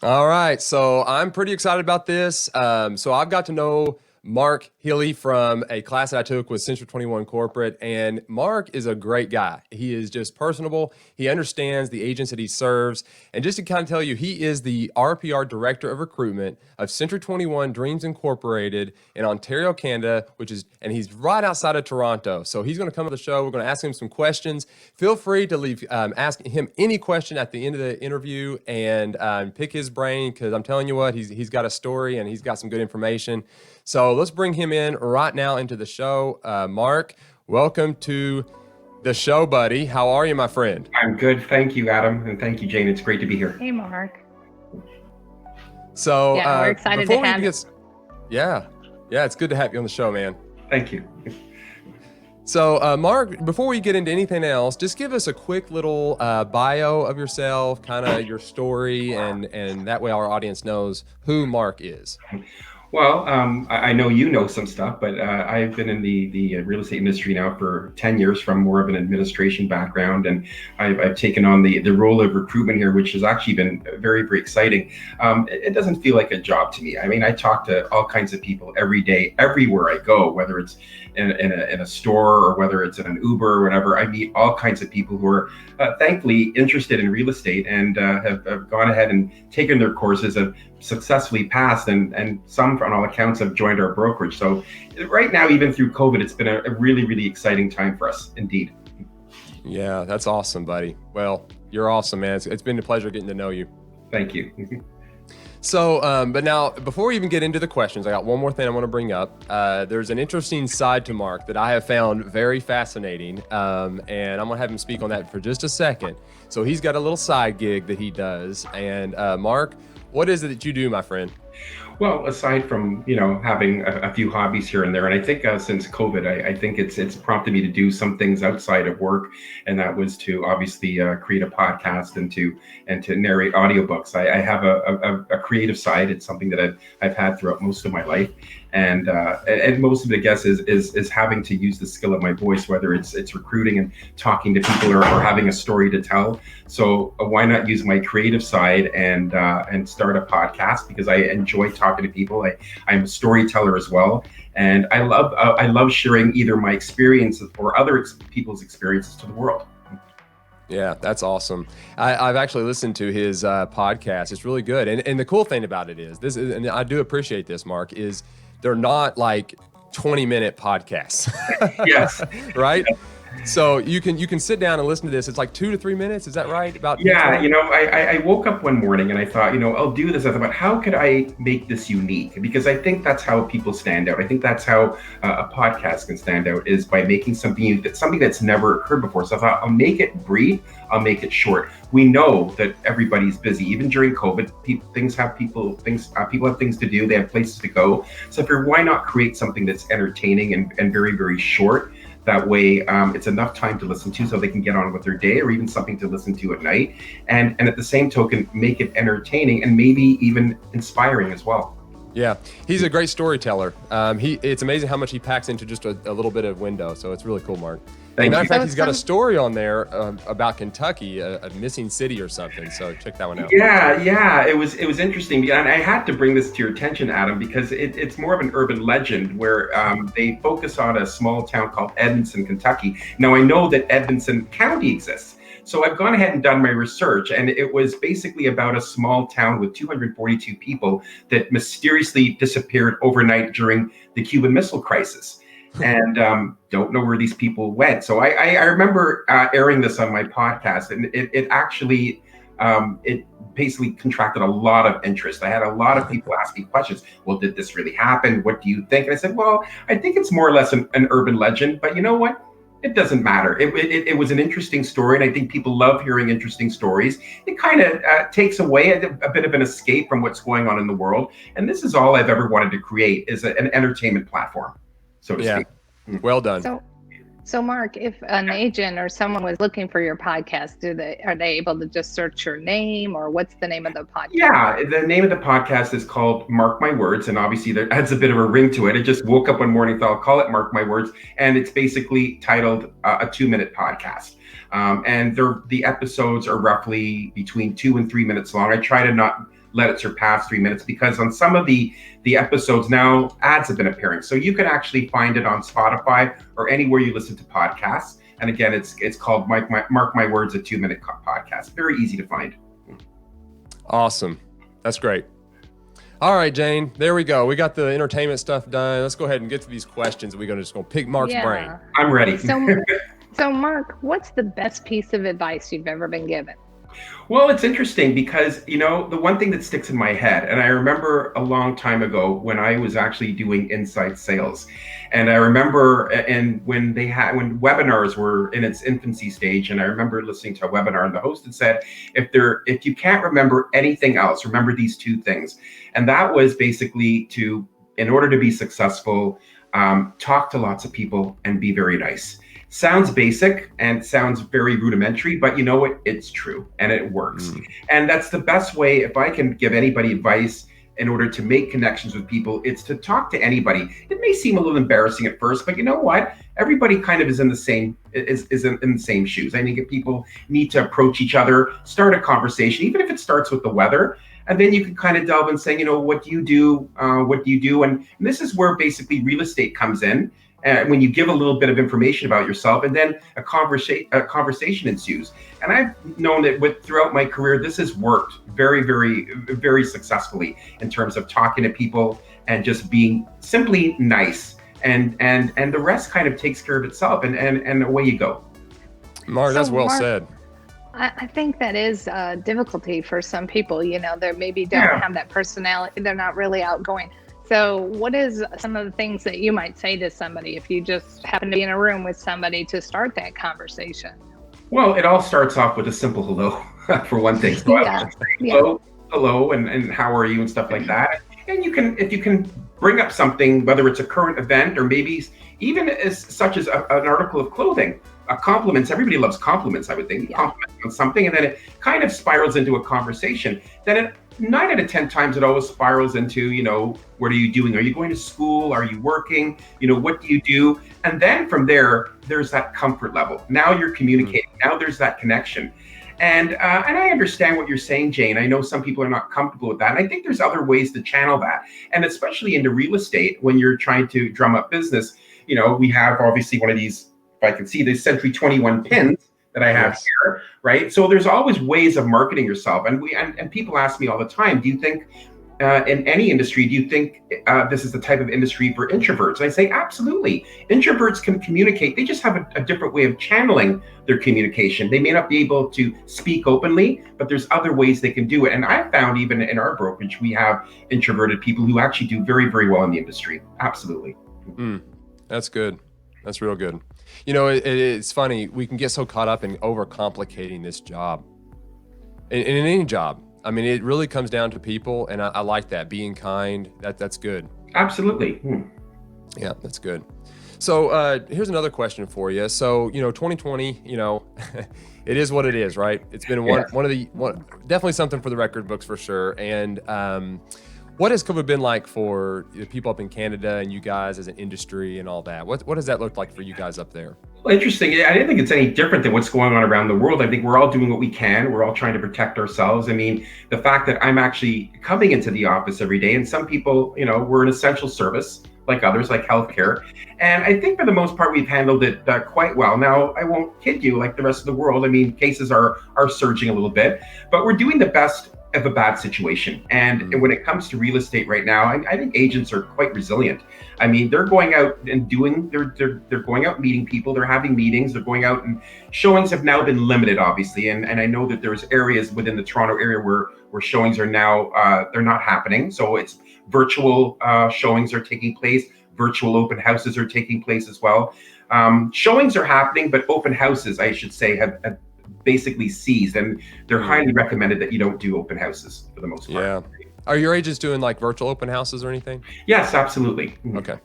All right, so I'm pretty excited about this. So I've got to know Mark Healey from a class that I took with Central 21 Corporate, and Mark is a great guy. He is just personable. He understands the agents that he serves, and just to kind of tell you, he is the RPR Director of Recruitment of Central 21 Dreams Incorporated in Ontario, Canada, and he's right outside of Toronto. So he's going to come to the show. We're going to ask him some questions. Feel free to ask him any question at the end of the interview and pick his brain, because I'm telling you what, he's got a story and he's got some good information. So let's bring him in right now into the show. Mark, welcome to the show, buddy. How are you, my friend? I'm good. Thank you, Adam. And thank you, Jayne. It's great to be here. Hey, Mark. So we're excited to have you. Yeah, it's good to have you on the show, man. Thank you. So, Mark, before we get into anything else, just give us a quick little bio of yourself, kind of your story, and that way our audience knows who Mark is. Well, I know you know some stuff, but I've been in the real estate industry now for 10 years from more of an administration background, and I've taken on the role of recruitment here, which has actually been very, very exciting. It doesn't feel like a job to me. I mean, I talk to all kinds of people every day, everywhere I go, whether it's in a store or whether it's in an Uber or whatever. I meet all kinds of people who are thankfully interested in real estate and have gone ahead and taken their courses, have successfully passed, and some, on all accounts, have joined our brokerage. So right now, even through COVID, it's been a really, really exciting time for us, indeed. Yeah, that's awesome, buddy. Well, you're awesome, man. It's been a pleasure getting to know you. Thank you. So, but now, before we even get into the questions, I got one more thing I want to bring up. There's an interesting side to Mark that I have found very fascinating, and I'm going to have him speak on that for just a second. So he's got a little side gig that he does. And Mark, what is it that you do, my friend? Well, aside from, having a few hobbies here and there, and I think since COVID, I think it's prompted me to do some things outside of work, and that was to obviously create a podcast and to narrate audiobooks. I have a creative side. It's something that I've had throughout most of my life, and most of it, I guess, is having to use the skill of my voice, whether it's recruiting and talking to people or having a story to tell. So why not use my creative side and start a podcast, because I enjoy talking to people. I'm a storyteller as well, and I love sharing either my experiences or other people's experiences to the world. Yeah, that's awesome. I've actually listened to his podcast. It's really good, and the cool thing about it is and I do appreciate this, Mark, is they're not like 20-minute podcasts. Yes. Right? So you can sit down and listen to this. It's like 2 to 3 minutes. Is that right? Yeah. I woke up one morning and I thought, I'll do this. I thought, how could I make this unique? Because I think that's how people stand out. I think that's how a podcast can stand out, is by making something that's never occurred before. So I thought, I'll make it brief. I'll make it short. We know that everybody's busy. Even during COVID, people have things to do. They have places to go. So why not create something that's entertaining and very, very short? That way, it's enough time to listen to so they can get on with their day, or even something to listen to at night. And at the same token, make it entertaining and maybe even inspiring as well. Yeah, he's a great storyteller. It's amazing how much he packs into just a little bit of window. So it's really cool, Mark. Thank Matter you. of fact, he's got a story on there about Kentucky, a missing city or something. So check that one out. Yeah. It was interesting, and I had to bring this to your attention, Adam, because it's more of an urban legend where they focus on a small town called Edmonton, Kentucky. Now, I know that Edmonton County exists. So I've gone ahead and done my research, and it was basically about a small town with 242 people that mysteriously disappeared overnight during the Cuban Missile Crisis. And don't know where these people went. So I remember airing this on my podcast, and it actually it basically contracted a lot of interest. I had a lot of people asking questions. Well, did this really happen? What do you think? And I said, well, I think it's more or less an urban legend, but you know what? It doesn't matter. It was an interesting story, and I think people love hearing interesting stories. It kind of takes away a bit of an escape from what's going on in the world. And this is all I've ever wanted to create, is an entertainment platform, so to speak. Well done. So Mark, if an agent or someone was looking for your podcast, are they able to just search your name, or what's the name of the podcast? Yeah, the name of the podcast is called Mark My Words, and obviously that adds a bit of a ring to it. I just woke up one morning, thought I'll call it Mark My Words, and it's basically titled a 2-minute podcast. And the episodes are roughly between 2 and 3 minutes long. I try to not let it surpass 3 minutes, because on some of the episodes now, ads have been appearing. So you can actually find it on Spotify or anywhere you listen to podcasts. And again, it's called Mark My Words, a 2-minute podcast. Very easy to find. Awesome. That's great. All right, Jayne, there we go. We got the entertainment stuff done. Let's go ahead and get to these questions. We're just going to pick Mark's brain. I'm ready. So Mark, what's the best piece of advice you've ever been given? Well, it's interesting because, the one thing that sticks in my head, and I remember a long time ago when I was actually doing inside sales, and I remember when webinars were in its infancy stage, and I remember listening to a webinar, and the host had said, if you can't remember anything else, remember these 2 things. And that was basically in order to be successful, talk to lots of people and be very nice. Sounds basic and sounds very rudimentary, but you know what? It's true and it works. And that's the best way. If I can give anybody advice in order to make connections with people, it's to talk to anybody. It may seem a little embarrassing at first, but you know what? Everybody kind of is in the same in the same shoes. I think people need to approach each other, start a conversation, even if it starts with the weather. And then you can kind of delve and say, what do you do? What do you do? And this is where basically real estate comes in. When you give a little bit of information about yourself, and then a conversation ensues. And I've known that throughout my career, this has worked very, very, very successfully in terms of talking to people and just being simply nice. And the rest kind of takes care of itself, and away you go. Mark, that's well said. I think that is a difficulty for some people. They maybe don't have that personality. They're not really outgoing. So what is some of the things that you might say to somebody if you just happen to be in a room with somebody to start that conversation? Well, it all starts off with a simple hello, for one thing. So I would say hello, and how are you and stuff like that. And if you can bring up something, whether it's a current event or maybe even such as an article of clothing, compliments. Everybody loves compliments, I would think. Compliment on something, and then it kind of spirals into a conversation. Then 9 out of 10 times it always spirals into, what are you doing? Are you going to school? Are you working? What do you do? And then from there, there's that comfort level. Now you're communicating. Now there's that connection. And I understand what you're saying, Jayne. I know some people are not comfortable with that. And I think there's other ways to channel that. And especially into real estate, when you're trying to drum up business, we have obviously one of these, if I can see, these Century 21 pins that I have here, right? So there's always ways of marketing yourself. And people ask me all the time, do you think in any industry, do you think this is the type of industry for introverts? And I say, absolutely. Introverts can communicate. They just have a different way of channeling their communication. They may not be able to speak openly, but there's other ways they can do it. And I found even in our brokerage, we have introverted people who actually do very, very well in the industry. Absolutely. That's good. That's real good. It's funny. We can get so caught up in overcomplicating this job. In any job. I mean, it really comes down to people, and I like that. Being kind, that's good. Absolutely. Yeah, that's good. So here's another question for you. So, 2020, it is what it is, right? It's been definitely something for the record books for sure. And what has COVID been like for the people up in Canada and you guys as an industry and all that? What does that look like for you guys up there? Well, interesting. I didn't think it's any different than what's going on around the world. I think we're all doing what we can. We're all trying to protect ourselves. I mean, the fact that I'm actually coming into the office every day, and some people, we're an essential service like others, like healthcare. And I think for the most part, we've handled it quite well. Now, I won't kid you, like the rest of the world. I mean, cases are surging a little bit, but we're doing the best of a bad situation. And when it comes to real estate right now, I think agents are quite resilient. I mean, they're going out and they're going out meeting people, they're having meetings, they're going out, and showings have now been limited, obviously. And I know that there's areas within the Toronto area where showings are now, they're not happening. So it's virtual showings are taking place, virtual open houses are taking place as well. Showings are happening, but open houses, I should say, have basically ceased, and they're highly recommended that you don't do open houses for the most part. Yeah. Are your agents doing like virtual open houses or anything? Yes, absolutely. Okay.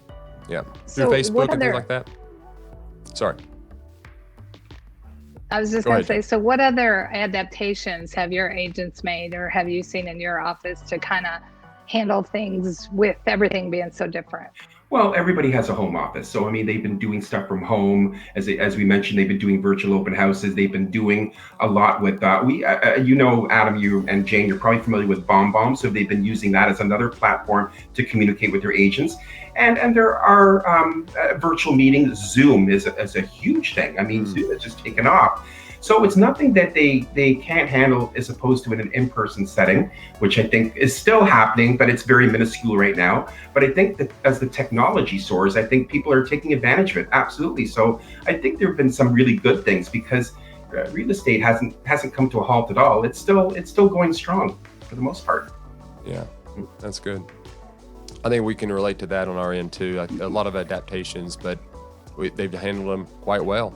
Yeah. So through Facebook and things like that? Sorry. I was just going to say, so what other adaptations have your agents made, or have you seen in your office to kind of handle things with everything being so different? Well, everybody has a home office. So, I mean, they've been doing stuff from home. As we mentioned, they've been doing virtual open houses. They've been doing a lot with, Adam, you and Jayne, you're probably familiar with BombBomb. So they've been using that as another platform to communicate with their agents. And there are virtual meetings. Zoom is a huge thing. I mean, Zoom has just taken off. So it's nothing that they can't handle as opposed to in an in-person setting, which I think is still happening, but it's very minuscule right now. But I think that as the technology soars, I think people are taking advantage of it. Absolutely. So I think there have been some really good things because real estate hasn't come to a halt at all. It's still going strong for the most part. Yeah, that's good. I think we can relate to that on our end too. A lot of adaptations, but they've handled them quite well.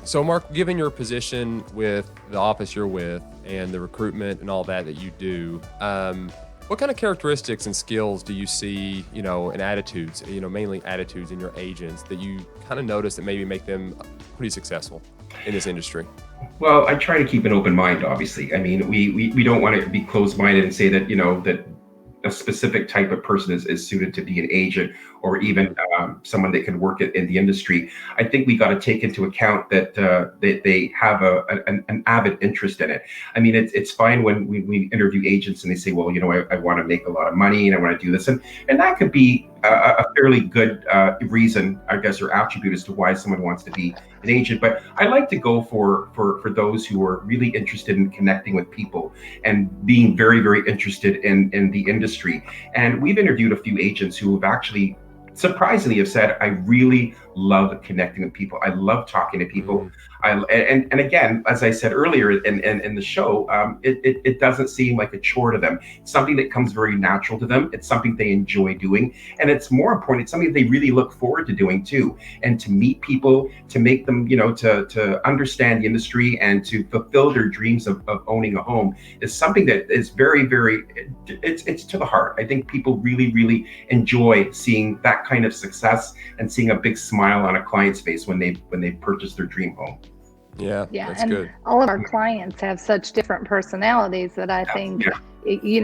So Mark, given your position with the office you're with and the recruitment and all that you do, what kind of characteristics and skills do you see, and attitudes, mainly attitudes in your agents that you kind of notice that maybe make them pretty successful in this industry? Well, I try to keep an open mind, obviously. I mean, we don't want to be closed-minded and say that, that a specific type of person is suited to be an agent or even someone that can work in the industry. I think we got to take into account that they have an avid interest in it. I mean, it's fine when we interview agents and they say, well, I want to make a lot of money and I want to do this. And that could be a fairly good reason, I guess, or attribute as to why someone wants to be an agent. But I like to go for those who are really interested in connecting with people and being very, very interested in the industry. And we've interviewed a few agents who have actually surprisingly have said, I really love connecting with people. I love talking to people. And again, as I said earlier in the show, it doesn't seem like a chore to them. It's something that comes very natural to them. It's something they enjoy doing. And it's more important, it's something they really look forward to doing too. And to meet people, to make them, to understand the industry and to fulfill their dreams of owning a home is something that is very, very, it's to the heart. I think people really, really enjoy seeing that kind of success and seeing a big smile on a client's face when they purchase their dream home. Yeah, that's and good. all of our clients have such different personalities that I think,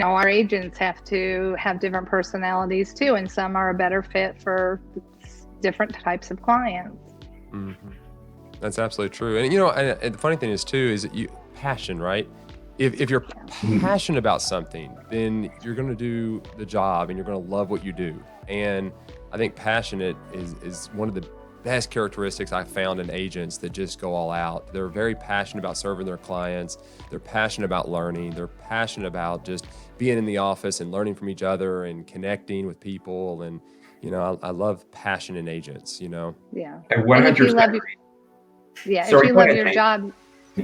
our agents have to have different personalities too, and some are a better fit for different types of clients. Mm-hmm. That's absolutely true. And and the funny thing is too, is that passion, right? If you're passionate about something, then you're going to do the job and you're going to love what you do. And I think passionate is one of the best characteristics I found in agents that just go all out. They're very passionate about serving their clients. They're passionate about learning. They're passionate about just being in the office and learning from each other and connecting with people. And, I love passion in agents, Yeah. And 100%.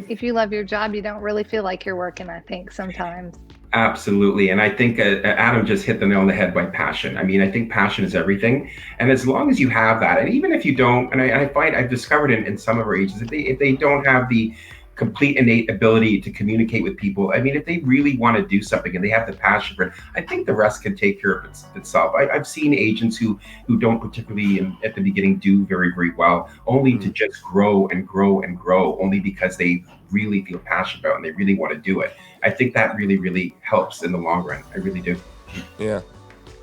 If you love your job, you don't really feel like you're working, I think, sometimes. Absolutely. And I think Adam just hit the nail on the head by passion. I mean, I think passion is everything. And as long as you have that, and even if you don't, and I find I've discovered in some of our agents, if they don't have the complete innate ability to communicate with people, I mean, if they really want to do something and they have the passion for it, I think the rest can take care of itself. I've seen agents who don't particularly at the beginning do very, very well, only to just grow and grow and grow, only because they really feel passionate about it and they really want to do it. I think that really, really helps in the long run. I really do. Yeah.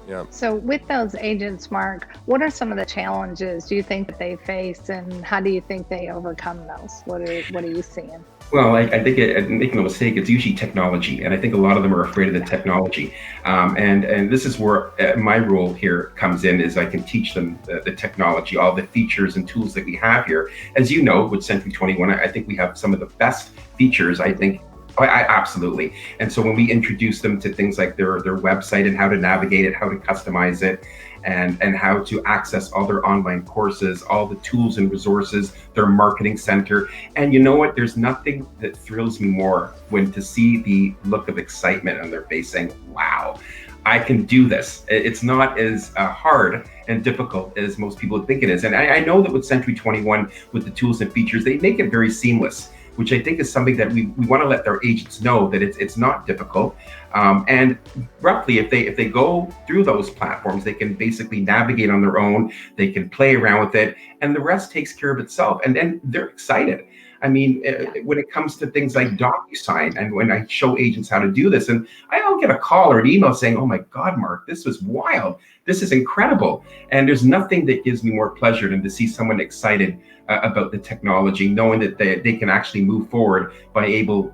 Yeah. So with those agents, Mark, what are some of the challenges do you think that they face, and how do you think they overcome those? What are you seeing? Well, I think, making no mistake, it's usually technology, and I think a lot of them are afraid of the technology. And this is where my role here comes in, is I can teach them the technology, all the features and tools that we have here. As you know, with Century 21, I think we have some of the best features, I think. Absolutely. And so when we introduce them to things like their website and how to navigate it, how to customize it, and how to access all their online courses, all the tools and resources, their marketing center. And you know what? There's nothing that thrills me more when to see the look of excitement on their face saying, wow, I can do this. It's not as hard and difficult as most people think it is. And I know that with Century 21, with the tools and features, they make it very seamless, which I think is something that we want to let our agents know that it's not difficult. And roughly, if they go through those platforms, they can basically navigate on their own. They can play around with it, and the rest takes care of itself. And then they're excited. I mean, when it comes to things like DocuSign, and when I show agents how to do this, and I'll get a call or an email saying, "Oh my God, Mark, this was wild. This is incredible." And there's nothing that gives me more pleasure than to see someone excited about the technology, knowing that they can actually move forward by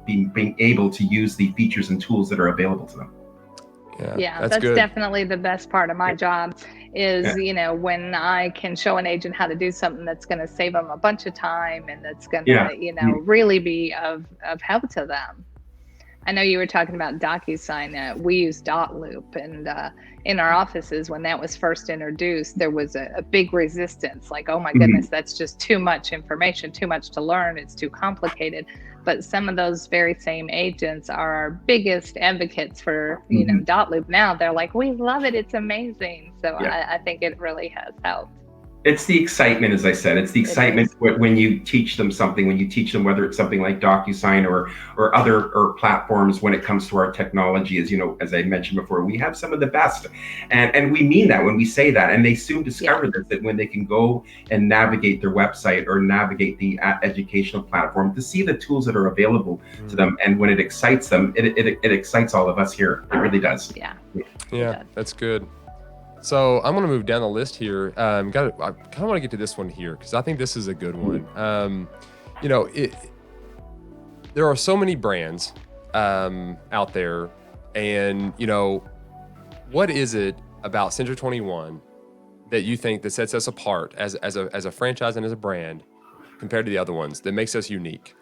being able to use the features and tools that are available to them. Yeah, that's definitely the best part of my job is, when I can show an agent how to do something that's going to save them a bunch of time and that's going to, really be of help to them. I know you were talking about DocuSign. We use Dotloop, and in our offices, when that was first introduced, there was a big resistance. Like, oh my goodness, that's just too much information, too much to learn. It's too complicated. But some of those very same agents are our biggest advocates for, Dotloop now. They're like, we love it. It's amazing. So I think it really has helped. It's the excitement, as I said. It's the excitement when you teach them something, when you teach them whether it's something like DocuSign or other platforms when it comes to our technology. As I mentioned before, we have some of the best. And we mean that when we say that. And they soon discover that when they can go and navigate their website or navigate the educational platform to see the tools that are available to them. And when it excites them, it excites all of us here. It really does. Yeah, that's good. So I'm going to move down the list here. I kind of want to get to this one here because I think this is a good one. There are so many brands out there, and what is it about Century 21 that you think that sets us apart as a franchise and as a brand compared to the other ones that makes us unique?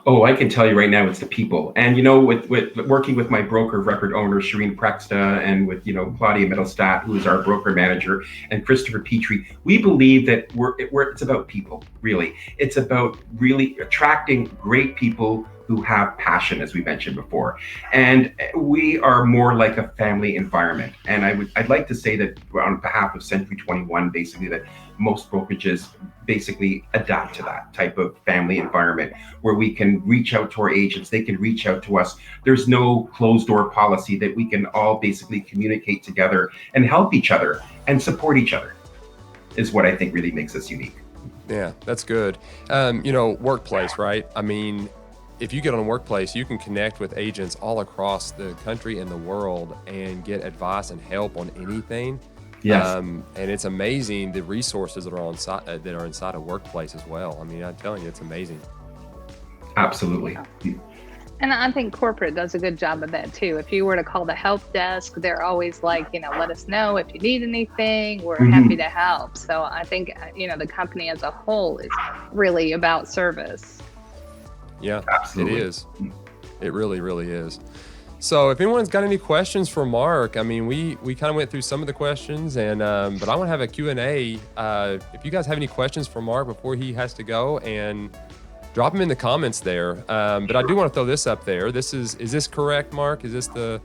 Oh, I can tell you right now, it's the people. And, with working with my broker of record owner, Shireen Prexta, and with, Claudia Middlestadt, who is our broker manager, and Christopher Petrie, we believe that it's about people, really. It's about really attracting great people who have passion, as we mentioned before. And we are more like a family environment. And I'd like to say that on behalf of Century 21, basically, that most brokerages basically adapt to that type of family environment where we can reach out to our agents, they can reach out to us. There's no closed door policy, that we can all basically communicate together and help each other and support each other is what I think really makes us unique. Yeah, that's good. Workplace, right? I mean, if you get on a workplace, you can connect with agents all across the country and the world and get advice and help on anything. Yes. And it's amazing the resources that are inside a workplace as well. I mean, I'm telling you, it's amazing. Absolutely. And I think corporate does a good job of that too. If you were to call the help desk, they're always like, let us know if you need anything. We're happy to help. So I think, the company as a whole is really about service. Yeah, absolutely. It is. It really, really is. So if anyone's got any questions for Mark, I mean, we kind of went through some of the questions, and but I want to have a Q&A. If you guys have any questions for Mark before he has to go, and drop them in the comments there. But I do want to throw this up there. Is this correct, Mark? Is this the...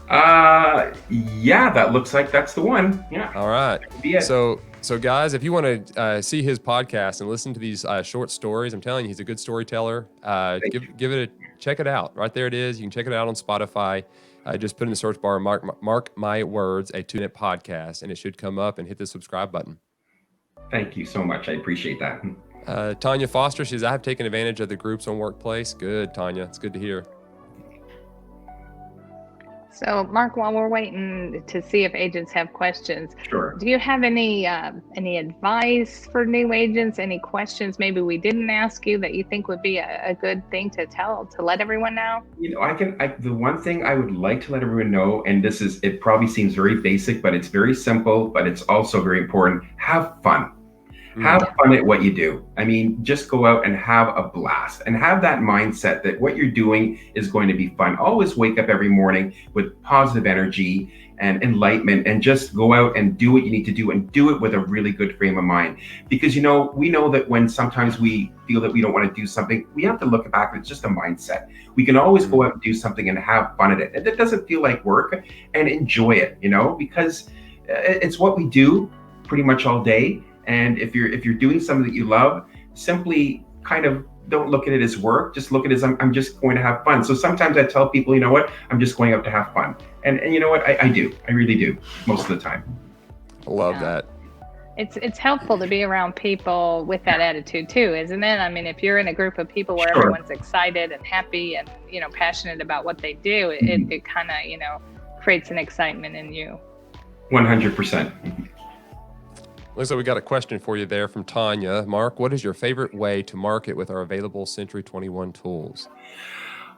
Yeah, that looks like that's the one. Yeah. All right. So guys, if you want to see his podcast and listen to these short stories, I'm telling you, he's a good storyteller. Give it check it out. Right there it is. You can check it out on Spotify. Just put in the search bar, Mark My Words, a 2-minute podcast, and it should come up, and hit the subscribe button. Thank you so much. I appreciate that. Tanya Foster, she says, I have taken advantage of the groups on Workplace. Good, Tanya. It's good to hear. So, Mark, while we're waiting to see if agents have questions, sure. Do you have any advice for new agents? Any questions maybe we didn't ask you that you think would be a good thing to let everyone know? The one thing I would like to let everyone know, and it probably seems very basic, but it's very simple, but it's also very important. Have fun. Have fun at what you do. I mean, just go out and have a blast and have that mindset that what you're doing is going to be fun. Always wake up every morning with positive energy and enlightenment, and just go out and do what you need to do, and do it with a really good frame of mind. Because, we know that when sometimes we feel that we don't want to do something, we have to look back. It's just a mindset. We can always go out and do something and have fun at it. And it doesn't feel like work, and enjoy it, because it's what we do pretty much all day. And if you're doing something that you love, simply kind of don't look at it as work. Just look at it as I'm just going to have fun. So sometimes I tell people, I'm just going out to have fun. And you know what? I do. I really do most of the time. I love that. It's helpful to be around people with that attitude too, isn't it? I mean, if you're in a group of people where Sure. everyone's excited and happy and, you know, passionate about what they do, it kind of, you know, creates an excitement in you. 100%. Looks like we got a question for you there from Tanya. Mark, what is your favorite way to market with our available Century 21 tools?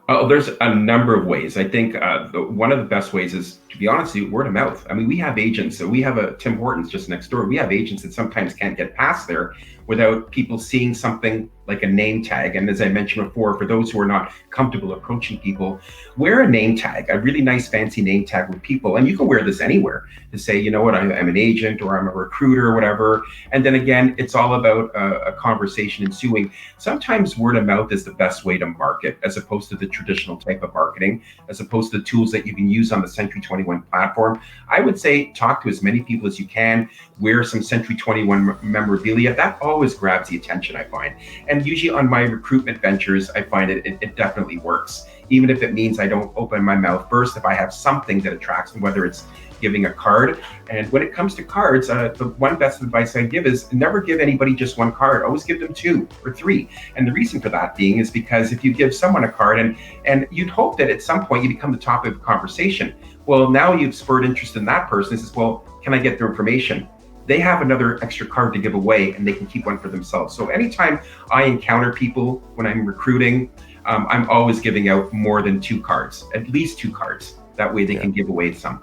Oh, there's a number of ways. I think one of the best ways is, to be honest, word of mouth. I mean, we have agents. So we have a Tim Hortons just next door. We have agents that sometimes can't get past there without people seeing something like a name tag. And as I mentioned before, for those who are not comfortable approaching people, wear a name tag, a really nice fancy name tag with people. And you can wear this anywhere to say, you know what, I'm an agent or I'm a recruiter or whatever. And then again, it's all about a conversation ensuing. Sometimes word of mouth is the best way to market as opposed to the traditional type of marketing, as opposed to the tools that you can use on the Century 21 platform. I would say talk to as many people as you can, wear some Century 21 memorabilia. That always grabs the attention, I find. And usually on my recruitment ventures, I find it definitely works. Even if it means I don't open my mouth first, if I have something that attracts them, whether it's giving a card. And when it comes to cards, the one best advice I give is never give anybody just one card. Always give them 2 or 3. And the reason for that being is because if you give someone a card and you'd hope that at some point you become the topic of conversation. Well, now you've spurred interest in that person. It says, well, can I get their information? They have another extra card to give away and they can keep one for themselves. So anytime I encounter people when I'm recruiting, I'm always giving out more than 2 cards, at least 2 cards. That way they can give away some.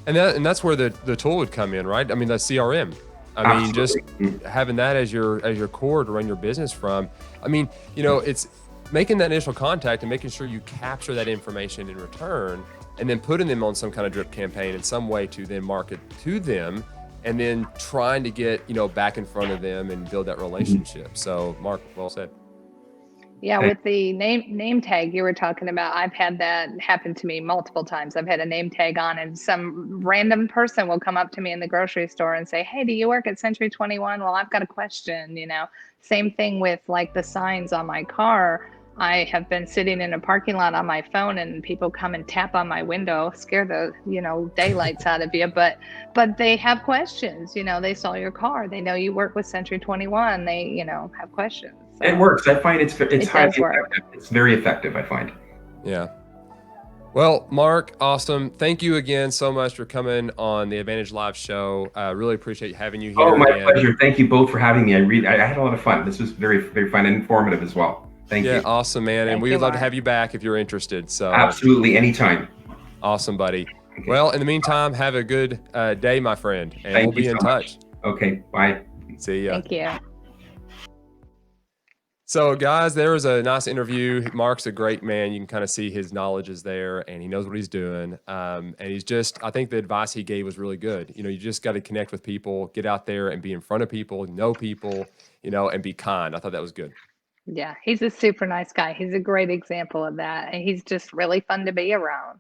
And that's where the tool would come in, right? I mean, the CRM. I mean, just having that as your core to run your business from. I mean, you know, it's making that initial contact and making sure you capture that information in return, and then putting them on some kind of drip campaign in some way to then market to them, and then trying to get, you know, back in front of them and build that relationship. So, Mark, well said. Yeah, with the name tag you were talking about, I've had that happen to me multiple times. I've had a name tag on and some random person will come up to me in the grocery store and say, "Hey, do you work at Century 21? Well, I've got a question," you know. Same thing with like the signs on my car. I have been sitting in a parking lot on my phone and people come and tap on my window, scare the, you know, daylights out of you, but they have questions, you know, they saw your car, they know you work with Century 21, they, you know, have questions. So it works. I find it's highly work. effective. It's very effective, I find. Yeah. Well, Mark, awesome. Thank you again so much for coming on the Advantage Live show. Really appreciate having you here. Oh, my pleasure. Thank you both for having me. I had a lot of fun. This was very, very fun and informative as well. Thank you. Yeah, awesome, man. And we would love to have you back if you're interested. So absolutely, anytime. Awesome, buddy. Okay. Well, in the meantime, have a good day, my friend, and we'll be in touch. Okay, bye. See ya. Thank you. So, guys, there was a nice interview. Mark's a great man. You can kind of see his knowledge is there, and he knows what he's doing. And he's just, I think the advice he gave was really good. You know, you just got to connect with people, get out there and be in front of people, know people, you know, and be kind. I thought that was good. Yeah, he's a super nice guy. He's a great example of that. And he's just really fun to be around.